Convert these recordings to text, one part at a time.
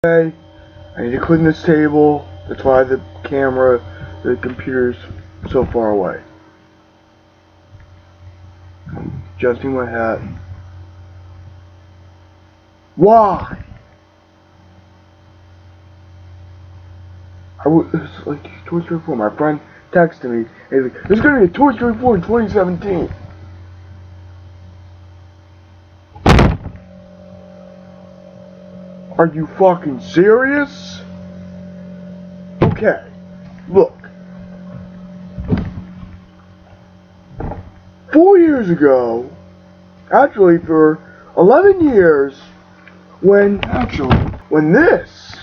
Okay, I need to clean this table. That's why the computer's so far away. I'm adjusting my hat. Why? It's like Toy Story 4. My friend texted me. He's like, "There's gonna be a Toy Story 4 in 2017." Are you fucking serious? Okay, look. 4 years ago, actually for 11 years, when this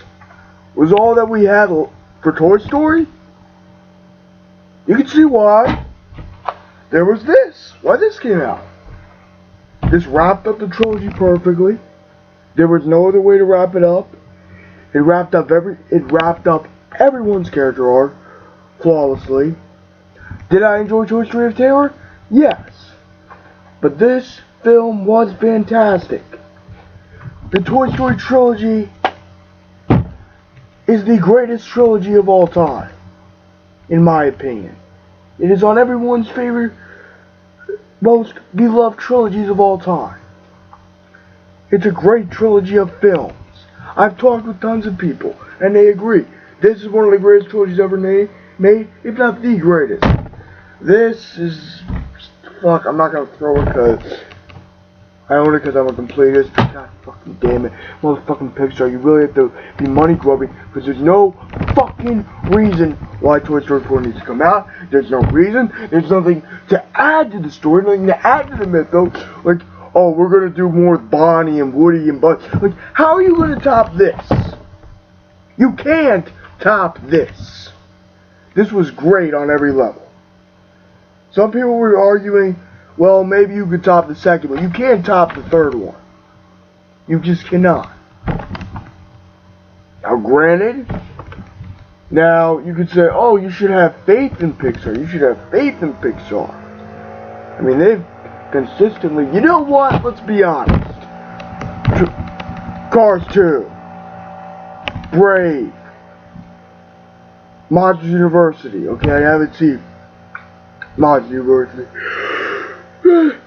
was all that we had for Toy Story, you can see why there was this. Why this came out. This wrapped up the trilogy perfectly. There was no other way to wrap it up. It wrapped up everyone's character arc flawlessly. Did I enjoy Toy Story of Terror? Yes. But this film was fantastic. The Toy Story trilogy is the greatest trilogy of all time, in my opinion. It is on everyone's favorite, most beloved trilogies of all time. It's a great trilogy of films. I've talked with tons of people, and they agree. This is one of the greatest trilogies ever made, if not the greatest. This is... Fuck, I'm not gonna throw it because... I own it because I'm a completist. God fucking damn it. Motherfucking Pixar, you really have to be money grubbing because there's no fucking reason why Toy Story 4 needs to come out. There's no reason. There's nothing to add to the story, nothing to add to the mythos. Like, oh, we're gonna do more with Bonnie and Woody and Buzz. Like, how are you gonna top this? You can't top this. This was great on every level. Some people were arguing, well, maybe you could top the second one. You can't top the third one. You just cannot. Now, granted, now you could say, oh, you should have faith in Pixar. You should have faith in Pixar. I mean, they've consistently, you know what? Let's be honest. Cars 2, Brave, Monsters University. Okay, I haven't seen Monsters University. Who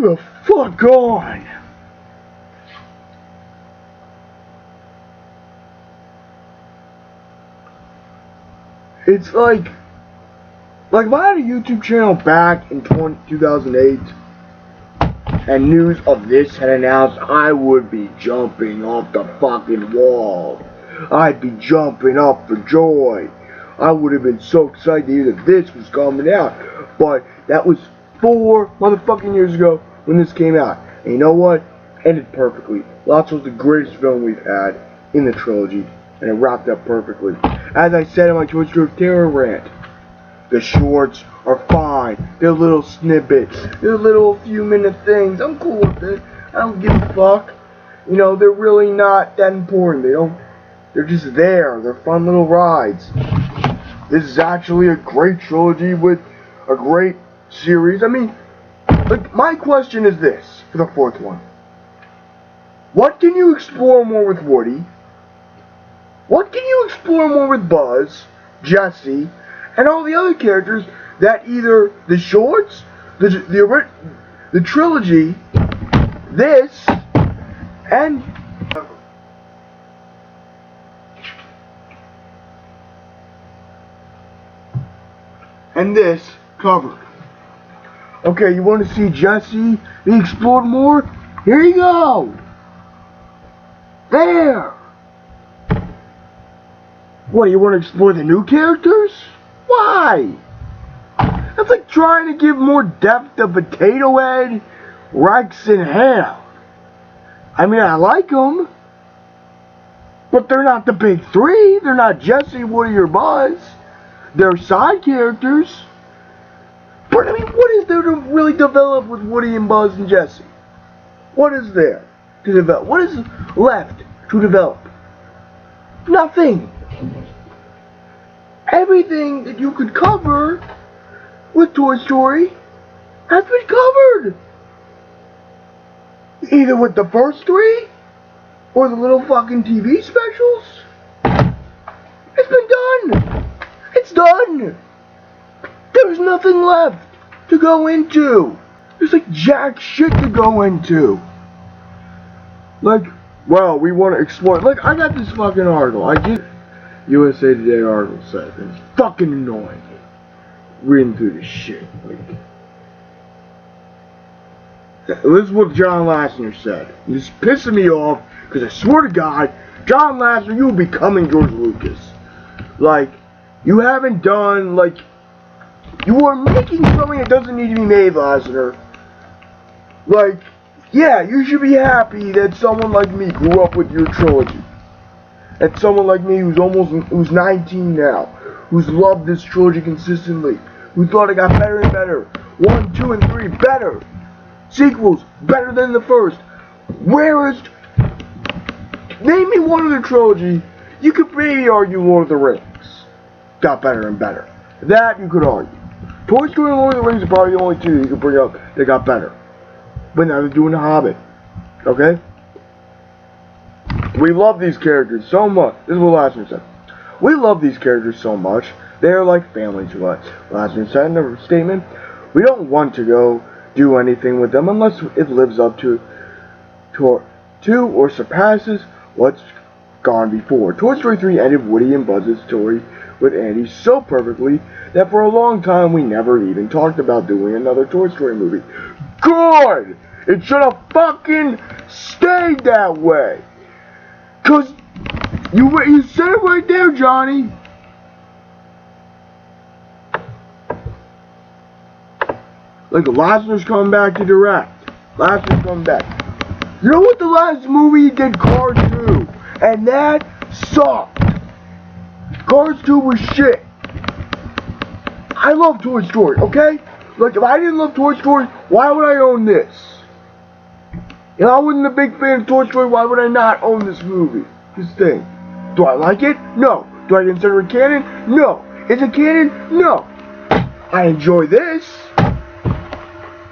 the fuck on? It's like if I had a YouTube channel back in 2008 and news of this had announced, I would be jumping off the fucking wall. I'd be jumping up for joy. I would have been so excited to hear that this was coming out. But that was 4 motherfucking years ago when this came out. And you know what? Ended perfectly. Lots was the greatest film we've had in the trilogy. And it wrapped up perfectly. As I said in my Toy Story of Terror rant, the shorts are fine. They're little snippets. They're little few-minute things. I'm cool with it. I don't give a fuck. You know, they're really not that important. They're just there. They're fun little rides. This is actually a great trilogy with a great series. I mean, like, my question is this for the 4th one. What can you explore more with Woody? What can you explore more with Buzz, Jessie, and all the other characters that either the shorts, the trilogy, this, and this covered? Okay, you want to see Jessie be explored more? Here you go! There! What, you want to explore the new characters? Why? That's like trying to give more depth to Potato Head, Rex, and Ham. I mean, I like them, but they're not the big 3. They're not Jessie, Woody, or Buzz. They're side characters. But I mean, what is there to really develop with Woody and Buzz and Jessie? What is there to develop? What is left to develop? Nothing. Everything that you could cover with Toy Story has been covered. Either with the first 3 or the little fucking TV specials. It's been done. It's done. There's nothing left to go into. There's like jack shit to go into. Like, well, we want to explore. Like, I got this fucking article. I get USA Today article said. It's fucking annoying. Reading through this shit. Like, this is what John Lasseter said. It's pissing me off because I swear to God, John Lasseter, you will be becoming George Lucas. Like, you haven't done, like, you are making something that doesn't need to be made, Lasseter. Like, yeah, you should be happy that someone like me grew up with your trilogy. That someone like me who's 19 now, who's loved this trilogy consistently, who thought it got better and better. 1, 2, and 3 better. Sequels better than the first. Rarest. Name me one other trilogy. You could maybe argue Lord of the Rings got better and better. That you could argue. Toy Story and Lord of the Rings are probably the only two you could bring up that got better. But now they're doing The Hobbit. Okay? We love these characters so much. This is what Lasseter said. We love these characters so much. They are like family to us. Lasseter said in the statement, we don't want to go do anything with them unless it lives up to or surpasses what's gone before. Toy Story 3 ended Woody and Buzz's story with Andy so perfectly that for a long time we never even talked about doing another Toy Story movie. Good! It should have fucking stayed that way. Cause you said it right there, Johnny. Like, Lasseter's coming back to direct. Lasseter's coming back. You know what the last movie did? Cars 2. And that sucked. Cars 2 was shit. I love Toy Story, okay? Like, if I didn't love Toy Story, why would I own this? If I wasn't a big fan of Toy Story, why would I not own this movie? This thing. Do I like it? No. Do I consider it canon? No. Is it canon? No. I enjoy this.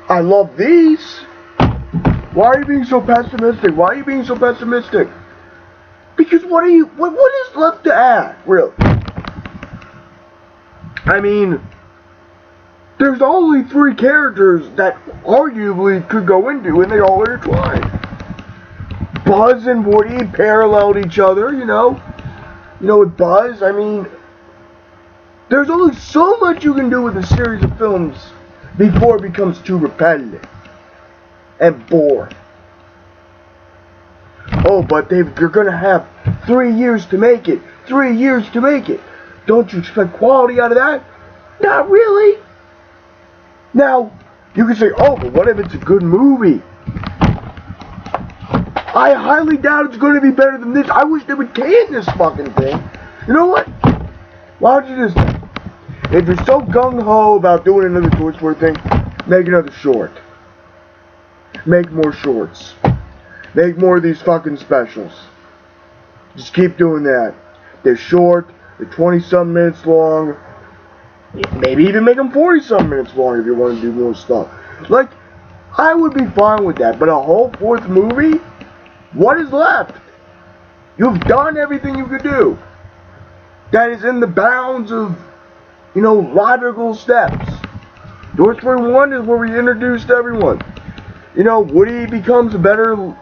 I love these. Why are you being so pessimistic? Why are you being so pessimistic? Because what is left to add, really? I mean, there's only 3 characters that arguably could go into, and they all intertwine. Buzz and Woody paralleled each other, you know. You know, with Buzz, I mean, there's only so much you can do with a series of films before it becomes too repetitive and boring. Oh, but you're gonna have 3 years to make it. 3 years to make it. Don't you expect quality out of that? Not really. Now, you can say, oh, but what if it's a good movie? I highly doubt it's going to be better than this. I wish they would can this fucking thing. You know what? Why don't you just, if you're so gung-ho about doing another Toy Story thing, make another short. Make more shorts. Make more of these fucking specials. Just keep doing that. They're short. They're 20-some minutes long. Maybe even make them 40-some minutes long if you want to do more stuff. Like, I would be fine with that. But a whole 4th movie? What is left? You've done everything you could do. That is in the bounds of, you know, logical steps. Toy Story 1 is where we introduced everyone. You know, Woody becomes, you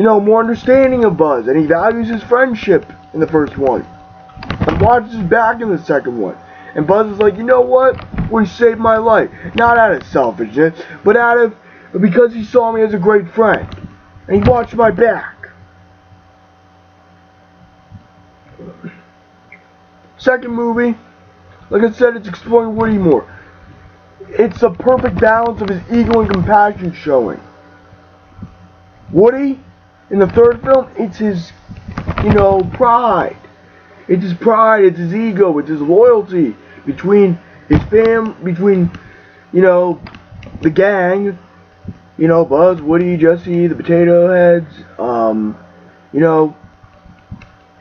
know, more understanding of Buzz. And he values his friendship in the first one. And watches back in the second one. And Buzz is like, you know what? Woody saved my life. Not out of selfishness, but because he saw me as a great friend. And he watched my back. Second movie, like I said, it's exploring Woody more. It's a perfect balance of his ego and compassion showing. Woody, in the third film, it's his, you know, pride. It's his pride, it's his ego, it's his loyalty between his between, you know, the gang. You know, Buzz, Woody, Jesse, the Potato Heads, you know,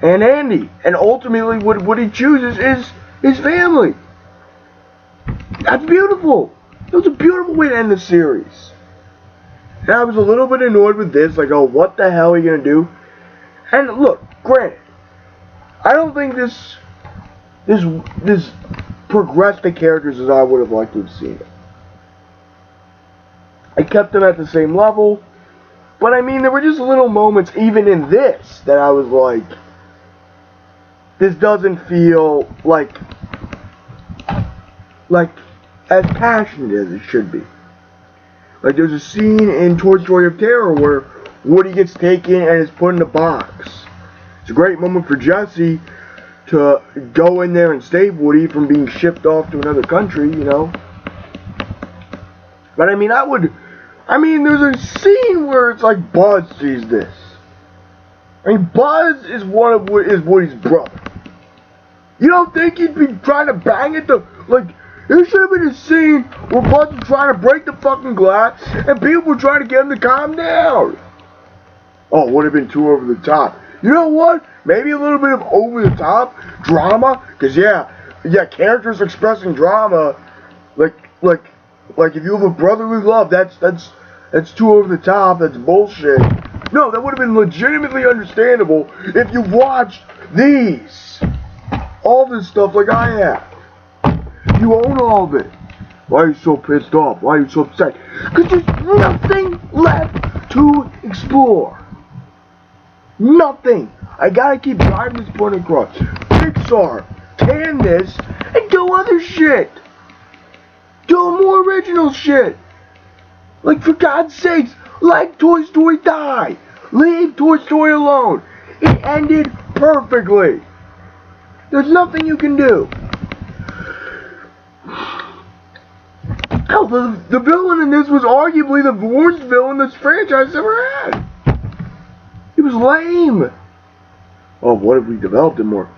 and Andy. And ultimately, what he chooses is his family. That's beautiful. It was a beautiful way to end the series. And I was a little bit annoyed with this, like, oh, what the hell are you gonna do? And look, granted, I don't think this progressed the characters as I would have liked to have seen it. I kept them at the same level, but I mean, there were just little moments, even in this, that I was like, this doesn't feel like as passionate as it should be. Like, there's a scene in Toy Story of Terror where Woody gets taken and is put in a box. It's a great moment for Jessie to go in there and save Woody from being shipped off to another country, you know. But I mean, there's a scene where it's like Buzz sees this. I mean, Buzz is Woody's brother. You don't think he'd be trying to bang it there should have been a scene where Buzz was trying to break the fucking glass and people were trying to get him to calm down. Oh, it would have been too over the top. You know what? Maybe a little bit of over the top drama, because yeah, characters expressing drama, like if you have a brotherly love, that's too over the top. That's bullshit. No, that would have been legitimately understandable if you watched all this stuff like I have. You own all of it. Why are you so pissed off? Why are you so upset? Because there's nothing left to explore. Nothing. I gotta keep driving this point across. Pixar, can this and do other shit. Do more original shit. Like, for God's sakes, let Toy Story die. Leave Toy Story alone. It ended perfectly. There's nothing you can do. Hell, the villain in this was arguably the worst villain this franchise ever had. He was lame. Oh, what if we developed him more?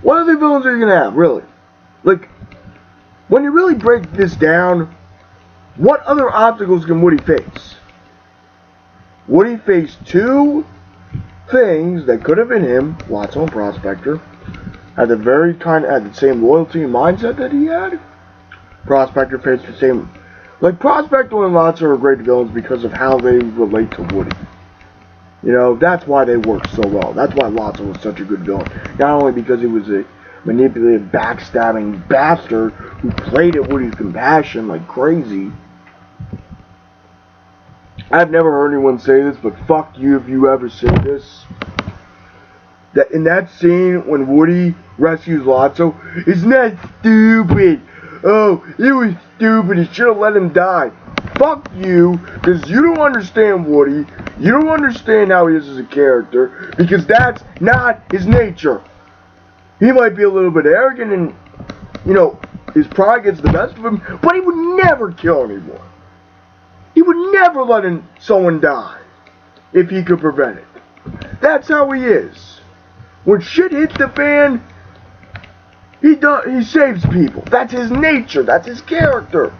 What other villains are you gonna have, really? Like, when you really break this down, what other obstacles can Woody face? Woody faced two things that could have been him, Lotso and Prospector, had the same loyalty and mindset that he had. Prospector faced the same. Like, Prospector and Lotso are great villains because of how they relate to Woody. You know, that's why they work so well. That's why Lotso was such a good villain. Not only because he was a manipulative, backstabbing bastard who played at Woody's compassion like crazy. I've never heard anyone say this, but fuck you if you ever say this. That in that scene when Woody rescues Lotso, isn't that stupid? Oh, it was stupid. He should have let him die. Fuck you, because you don't understand Woody. You don't understand how he is as a character, because that's not his nature. He might be a little bit arrogant and, you know, his pride gets the best of him, but he would never kill anyone. He would never let someone die if he could prevent it. That's how he is. When shit hits the fan, he saves people. That's his nature. That's his character.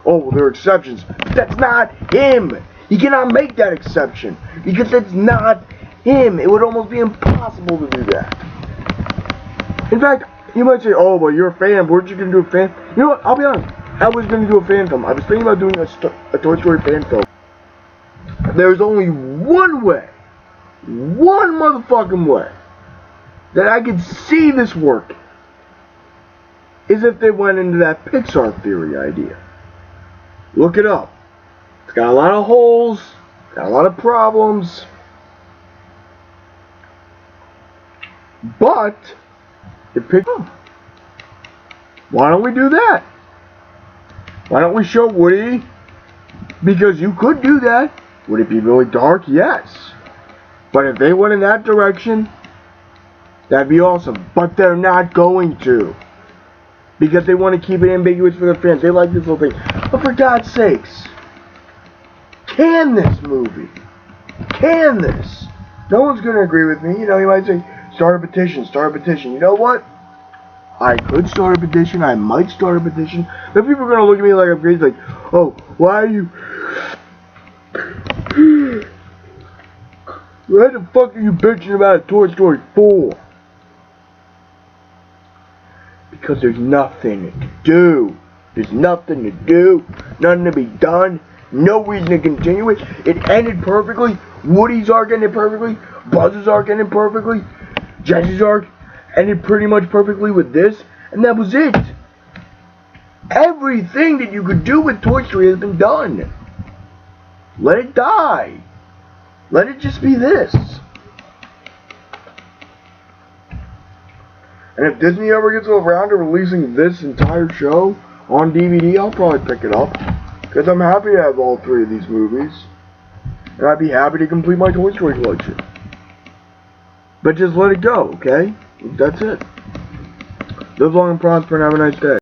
Oh, well, there are exceptions. That's not him. He cannot make that exception because that's not him. It would almost be impossible to do that. In fact, you might say, oh, well, you're a fan. Weren't you going to do a fan? You know what? I'll be honest. I was going to do a fan film. I was thinking about doing a Toy Story fan film. There's only one way, one motherfucking way, that I could see this work, is if they went into that Pixar theory idea. Look it up. It's got a lot of holes, got a lot of problems, but it picked up. Why don't we do that? Why don't we show Woody? Because you could do that. Would it be really dark? Yes. But if they went in that direction, that'd be awesome. But they're not going to. Because they want to keep it ambiguous for their fans. They like this little thing. But for God's sakes, can this movie? Can this? No one's going to agree with me. You know, you might say, start a petition, start a petition. You know what? I could start a petition. I might start a petition. But people are going to look at me like I'm crazy. Like, oh, why are you... Why the fuck are you bitching about Toy Story 4? Because there's nothing to do. There's nothing to do. Nothing to be done. No reason to continue it. It ended perfectly. Woody's arc ended perfectly. Buzz's arc ended perfectly. Jesse's arc ended pretty much perfectly with this. And that was it. Everything that you could do with Toy Story has been done. Let it die. Let it just be this. And if Disney ever gets around to releasing this entire show on DVD, I'll probably pick it up. Because I'm happy to have all 3 of these movies. And I'd be happy to complete my Toy Story collection. But just let it go, okay? That's it. Live long and prosper and have a nice day.